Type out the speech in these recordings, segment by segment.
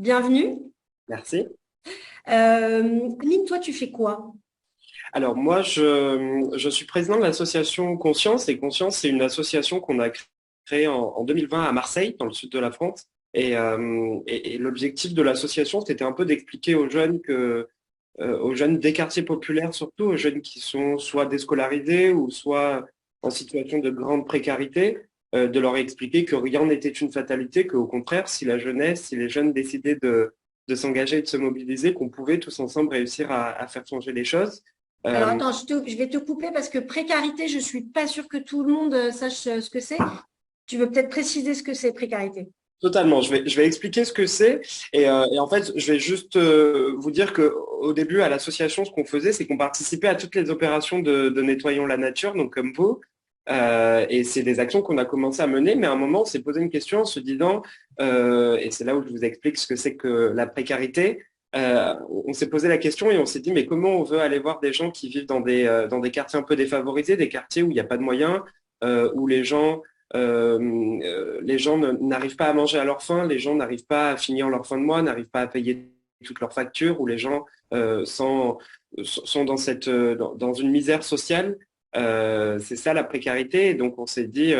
Bienvenue. Merci. Amine, toi, tu fais quoi? Alors moi, je suis président de l'association Conscience et Conscience, c'est une association qu'on a créée en 2020 à Marseille, dans le sud de la France. Et l'objectif de l'association, c'était un peu d'expliquer aux jeunes des quartiers populaires, surtout aux jeunes qui sont soit déscolarisés ou soit en situation de grande précarité, de leur expliquer que rien n'était une fatalité, qu'au contraire, si la jeunesse, si les jeunes décidaient de s'engager et de se mobiliser, qu'on pouvait tous ensemble réussir à faire changer les choses. Alors Euh, attends, je vais te couper parce que précarité, je suis pas sûre que tout le monde sache ce que c'est. Tu veux peut-être préciser ce que c'est précarité? Totalement. Je vais expliquer ce que c'est. Et en fait, je vais juste vous dire que au début, à l'association, ce qu'on faisait, c'est qu'on participait à toutes les opérations de Nettoyons la nature, donc comme vous. Et c'est des actions qu'on a commencé à mener, mais à un moment, on s'est posé une question en se disant, et c'est là où je vous explique ce que c'est que la précarité. On s'est posé la question et on s'est dit, mais comment on veut aller voir des gens qui vivent dans des quartiers un peu défavorisés, des quartiers où il n'y a pas de moyens, où les gens n'arrivent pas à manger à leur faim, les gens n'arrivent pas à finir leur fin de mois, n'arrivent pas à payer toutes leurs factures, où les gens sont dans une misère sociale. C'est ça la précarité. Et donc on s'est dit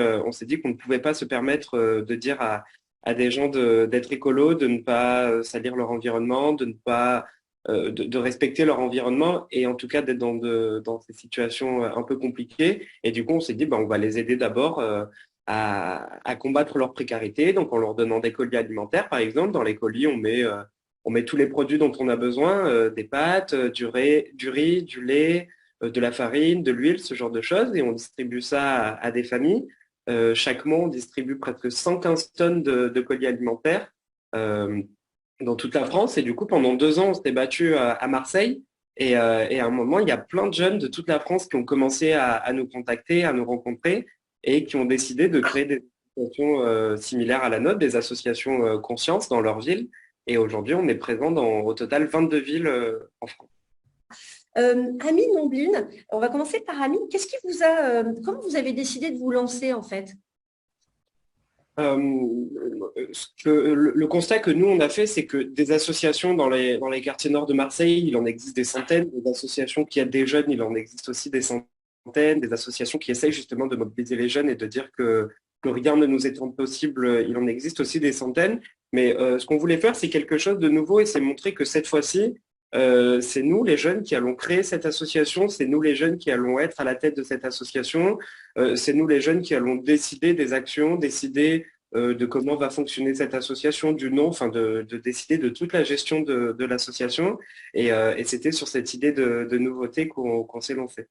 qu'on ne pouvait pas se permettre de dire à des gens d'être écolos, de ne pas salir leur environnement, de ne pas de respecter leur environnement et en tout cas d'être dans ces situations un peu compliquées. Et du coup, on s'est dit, on va les aider d'abord à combattre leur précarité. Donc, en leur donnant des colis alimentaires, par exemple. Dans les colis, on met tous les produits dont on a besoin, des pâtes, du riz, du lait, de la farine, de l'huile, ce genre de choses. Et on distribue ça à des familles. Chaque mois, on distribue presque 115 tonnes de colis alimentaires euh, dans toute la France. Et du coup, pendant 2 ans, on s'était battu à Marseille. Et à un moment, il y a plein de jeunes de toute la France qui ont commencé à nous contacter, à nous rencontrer et qui ont décidé de créer des associations similaires à la nôtre, des associations conscience dans leur ville. Et aujourd'hui, on est présent dans au total 22 villes en France. Amine Omblin, on va commencer par Amine. Qu'est-ce qui vous a, comment vous avez décidé de vous lancer en fait? Euh, le constat que nous, on a fait, c'est que des associations dans les quartiers nord de Marseille, il en existe des centaines. Des associations qui aident des jeunes, il en existe aussi des centaines. Des associations qui essayent justement de mobiliser les jeunes et de dire que rien ne nous est impossible, il en existe aussi des centaines. Mais ce qu'on voulait faire, c'est quelque chose de nouveau et c'est montrer que cette fois-ci, c'est nous, les jeunes, qui allons créer cette association. C'est nous, les jeunes, qui allons être à la tête de cette association. C'est nous, les jeunes, qui allons décider des actions, décider de comment va fonctionner cette association, du nom, enfin de décider de toute la gestion de l'association. Et c'était sur cette idée de nouveauté qu'on s'est lancé.